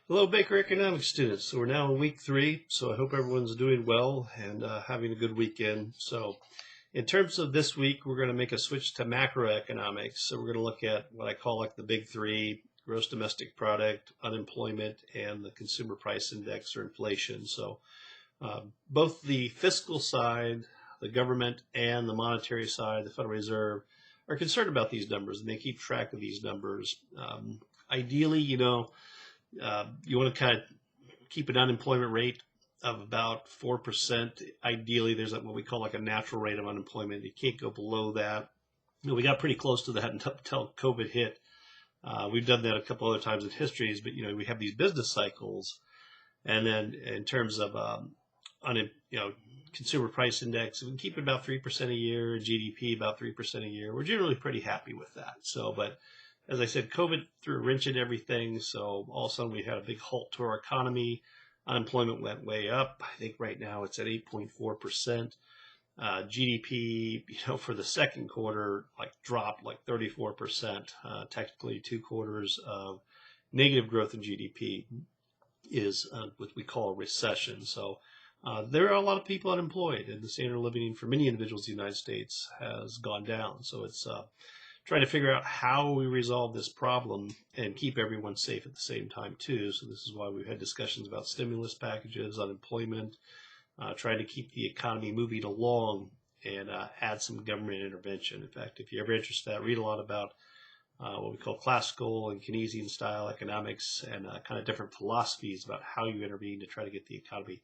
Hello, Baker Economics students. So we're now in week 3, so I hope everyone's doing well and having a good weekend. So in terms of this week, we're going to make a switch to macroeconomics. So we're going to look at what I call like the big 3, gross domestic product, unemployment, and the consumer price index or inflation. So both the fiscal side, the government, and the monetary side, the Federal Reserve, are concerned about these numbers and they keep track of these numbers. Ideally, you want to kind of keep an unemployment rate of about 4%. Ideally, there's what we call like a natural rate of unemployment. You can't go below that. We got pretty close to that until COVID hit. We've done that a couple other times in histories, but we have these business cycles, and then in terms of consumer price index, we can keep it about 3% a year, GDP about 3% a year. We're generally pretty happy with that. So, but as I said, COVID threw a wrench in everything. So all of a sudden we had a big halt to our economy. Unemployment went way up. I think right now it's at 8.4%. GDP, for the second quarter, dropped 34%. Technically, 2 quarters of negative growth in GDP is what we call a recession. So there are a lot of people unemployed, and the standard of living for many individuals in the United States has gone down. So it's trying to figure out how we resolve this problem and keep everyone safe at the same time too. So this is why we've had discussions about stimulus packages, unemployment, trying to keep the economy moving along and add some government intervention. In fact, if you're ever interested in that, read a lot about what we call classical and Keynesian style economics and kind of different philosophies about how you intervene to try to get the economy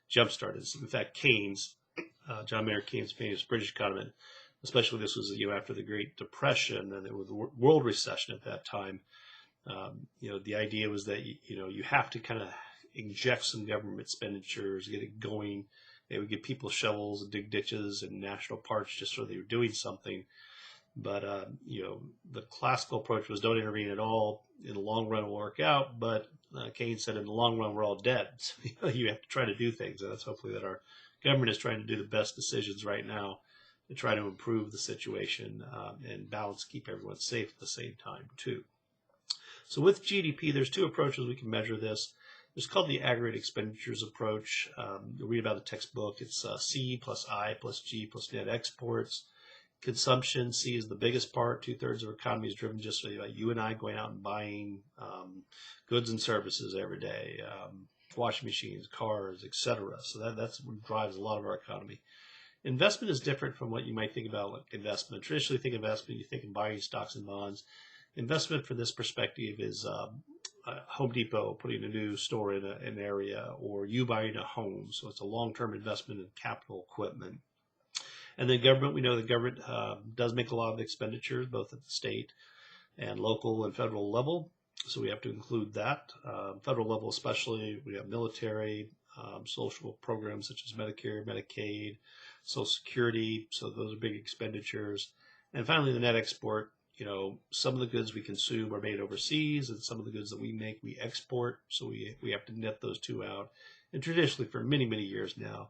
jump-started. So in fact, Keynes, John Maynard Keynes, famous British economist, especially this was after the Great Depression and there was the world recession at that time. The idea was that you have to kind of inject some government expenditures, get it going. They would give people shovels and dig ditches and national parks just so they were doing something. But the classical approach was don't intervene at all. In the long run, it'll work out. But Keynes said in the long run, we're all dead. So you have to try to do things. And that's hopefully that our government is trying to do the best decisions right now to try to improve the situation and balance, keep everyone safe at the same time too. So with GDP, there's 2 approaches we can measure this. It's called the aggregate expenditures approach. You'll read about the textbook. It's C plus I plus G plus net exports. Consumption, C is the biggest part. 2/3 of our economy is driven just by you and I going out and buying goods and services every day, washing machines, cars, etc. So that's what drives a lot of our economy. Investment is different from what you might think about like investment. Traditionally, think investment, you think in buying stocks and bonds. Investment from this perspective is Home Depot putting a new store in an area, or you buying a home. So it's a long-term investment in capital equipment. And then government, we know the government does make a lot of expenditures, both at the state and local and federal level. So we have to include that. Federal level especially, we have military, social programs such as Medicare, Medicaid, Social Security. So those are big expenditures. And finally, the net export. Some of the goods we consume are made overseas, and some of the goods that we make, we export. So we have to net those 2 out. And traditionally, for many, many years now,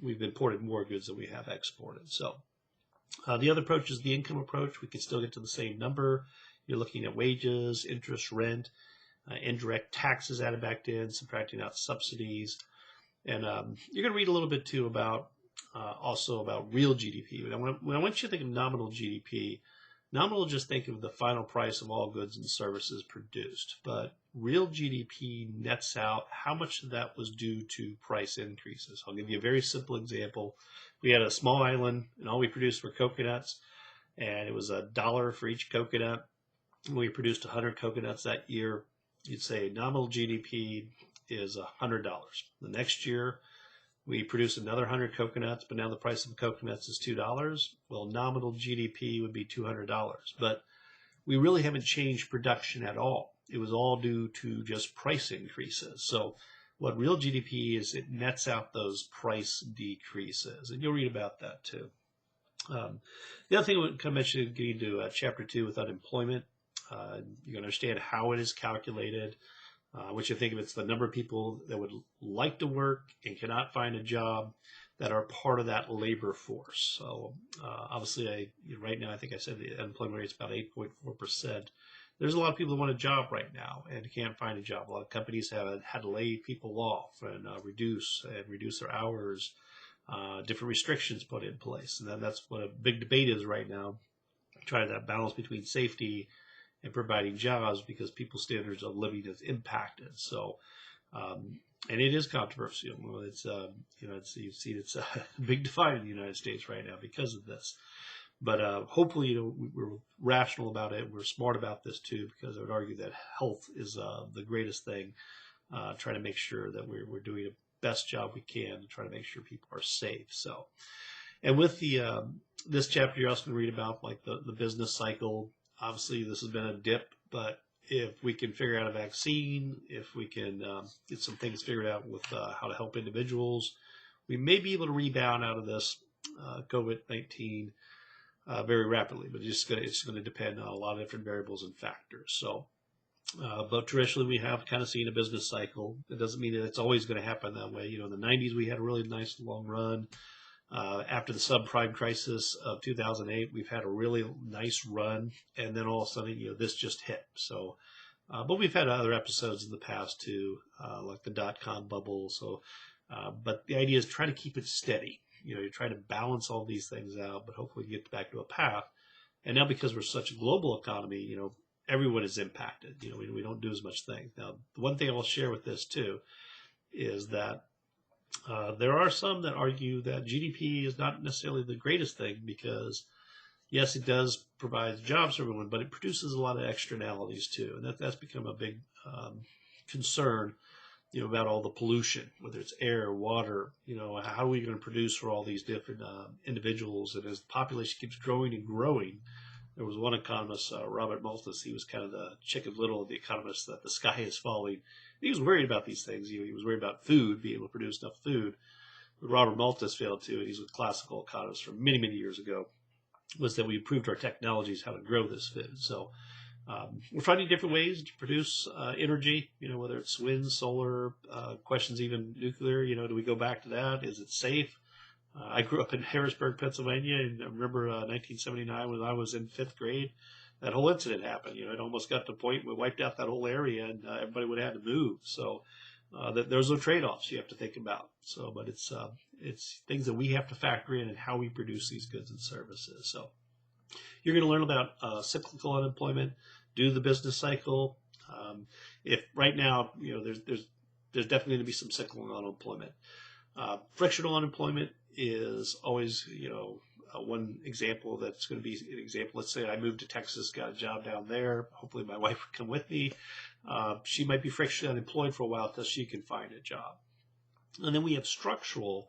we've imported more goods than we have exported. So the other approach is the income approach. We can still get to the same number. You're looking at wages, interest, rent, indirect taxes added back in, subtracting out subsidies. And you're going to read a little bit too about also about real GDP. When I want you to think of nominal GDP, nominal, just think of the final price of all goods and services produced. But real GDP nets out how much of that was due to price increases. I'll give you a very simple example. We had a small island, and all we produced were coconuts, and it was $1 for each coconut. And we produced 100 coconuts that year. You'd say nominal GDP is $100. The next year, we produce another 100 coconuts, but now the price of coconuts is $2. Well, nominal GDP would be $200. But we really haven't changed production at all. It was all due to just price increases. So what real GDP is, it nets out those price decreases. And you'll read about that too. The other thing I want to mention, getting to chapter 2 with unemployment, you can understand how it is calculated. What you think of, it's the number of people that would like to work and cannot find a job that are part of that labor force. So obviously, right now, I think I said the unemployment rate is about 8.4%. there's a lot of people that want a job right now and can't find a job. A lot of companies have had to lay people off and reduce their hours, different restrictions put in place. And that's what a big debate is right now, trying that balance between safety and providing jobs, because people's standards of living is impacted. So, and it is controversial. It's you've seen it's a big divide in the United States right now because of this. But hopefully, we're rational about it. We're smart about this too, because I would argue that health is the greatest thing. Trying to make sure that we're doing the best job we can to try to make sure people are safe. So, and with the this chapter, you're also going to read about like the business cycle. Obviously, this has been a dip, but if we can figure out a vaccine, if we can get some things figured out with how to help individuals, we may be able to rebound out of this COVID-19 very rapidly. But it's going to depend on a lot of different variables and factors. So, but traditionally we have kind of seen a business cycle. It doesn't mean that it's always going to happen that way. In the 90s we had a really nice long run. After the subprime crisis of 2008, we've had a really nice run, and then all of a sudden, this just hit. So, but we've had other episodes in the past too, like the dot-com bubble. So, but the idea is try to keep it steady. You're trying to balance all these things out, but hopefully get back to a path. And now, because we're such a global economy, everyone is impacted. We don't do as much things. Now, the one thing I'll share with this too is that there are some that argue that GDP is not necessarily the greatest thing, because yes, it does provide jobs for everyone, but it produces a lot of externalities too. And that's become a big concern, about all the pollution, whether it's air, water, how are we going to produce for all these different individuals? And as the population keeps growing and growing, there was one economist, Robert Malthus, he was kind of the Chicken Little of the economists, that the sky is falling. He was worried about these things. He was worried about food, being able to produce enough food. But Robert Malthus failed too, and he's a classical economist from many, many years ago, was that we improved our technologies, how to grow this food. So we're finding different ways to produce energy, whether it's wind, solar, questions even nuclear. Do we go back to that? Is it safe? I grew up in Harrisburg, Pennsylvania, and I remember 1979 when I was in 5th grade. That whole incident happened. It almost got to the point where we wiped out that whole area, and everybody would have to move. So there's no trade-offs you have to think about. So, but it's things that we have to factor in how we produce these goods and services. So you're going to learn about cyclical unemployment, do the business cycle. If right now, there's definitely going to be some cyclical unemployment. Frictional unemployment is always, one example that's going to be an example. Let's say I moved to Texas, got a job down there. Hopefully my wife would come with me. She might be frictionally unemployed for a while until she can find a job. And then we have structural,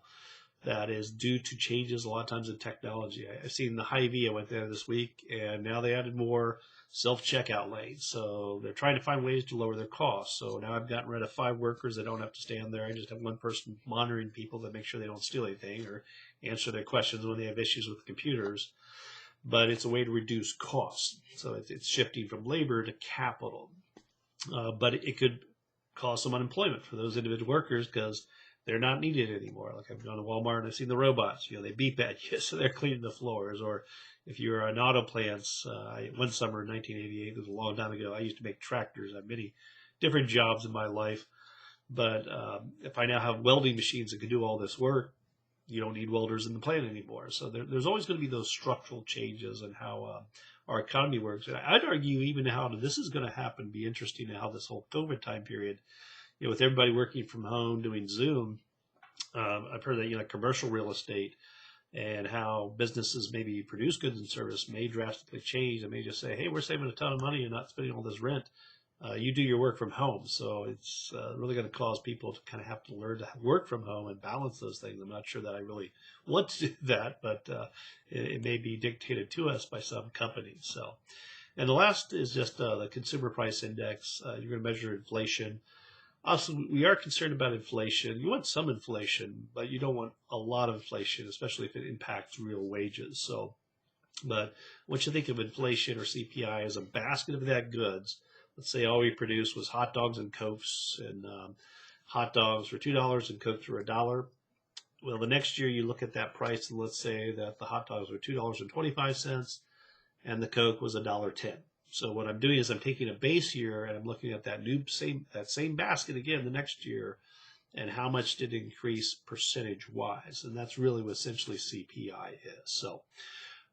that is due to changes a lot of times in technology. I've seen the Hy-Vee, I went there this week, and now they added more self-checkout lanes. So they're trying to find ways to lower their costs. So now I've gotten rid of 5 workers. I don't have to stand there. I just have one person monitoring people to make sure they don't steal anything or answer their questions when they have issues with computers. But it's a way to reduce costs. So it's shifting from labor to capital. But it could cause some unemployment for those individual workers, because they're not needed anymore. Like I've gone to Walmart and I've seen the robots, they beep at you, so they're cleaning the floors. Or if you're an auto plants, one summer in 1988, it was a long time ago, I used to make tractors. I have many different jobs in my life. But if I now have welding machines that can do all this work, you don't need welders in the plant anymore. So there's always going to be those structural changes in how our economy works. And I'd argue even how this is going to happen, be interesting in how this whole COVID time period, with everybody working from home, doing Zoom, I've heard that, commercial real estate and how businesses maybe produce goods and service may drastically change. They may just say, hey, we're saving a ton of money and not spending all this rent. You do your work from home. So it's really going to cause people to kind of have to learn to work from home and balance those things. I'm not sure that I really want to do that, but it may be dictated to us by some companies. So, and the last is just the consumer price index. You're going to measure inflation. Also, we are concerned about inflation. You want some inflation, but you don't want a lot of inflation, especially if it impacts real wages. So, but once you think of inflation or CPI as a basket of that goods, let's say all we produced was hot dogs and Cokes, and hot dogs were $2 and Cokes were $1. Well, the next year you look at that price, and let's say that the hot dogs were $2.25 and the Coke was $1.10. So what I'm doing is I'm taking a base year and I'm looking at that same basket again the next year, and how much did it increase percentage wise, and that's really what essentially CPI is. So.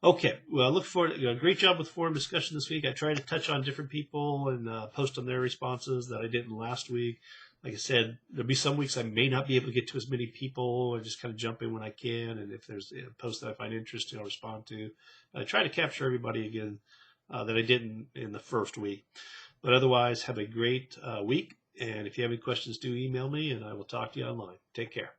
Okay, well, I look forward to great job with forum discussion this week. I tried to touch on different people and post on their responses that I didn't last week. Like I said, there'll be some weeks I may not be able to get to as many people. I just kind of jump in when I can, and if there's a post that I find interesting, I'll respond to. I try to capture everybody again that I didn't in the first week. But otherwise, have a great week, and if you have any questions, do email me, and I will talk to you online. Take care.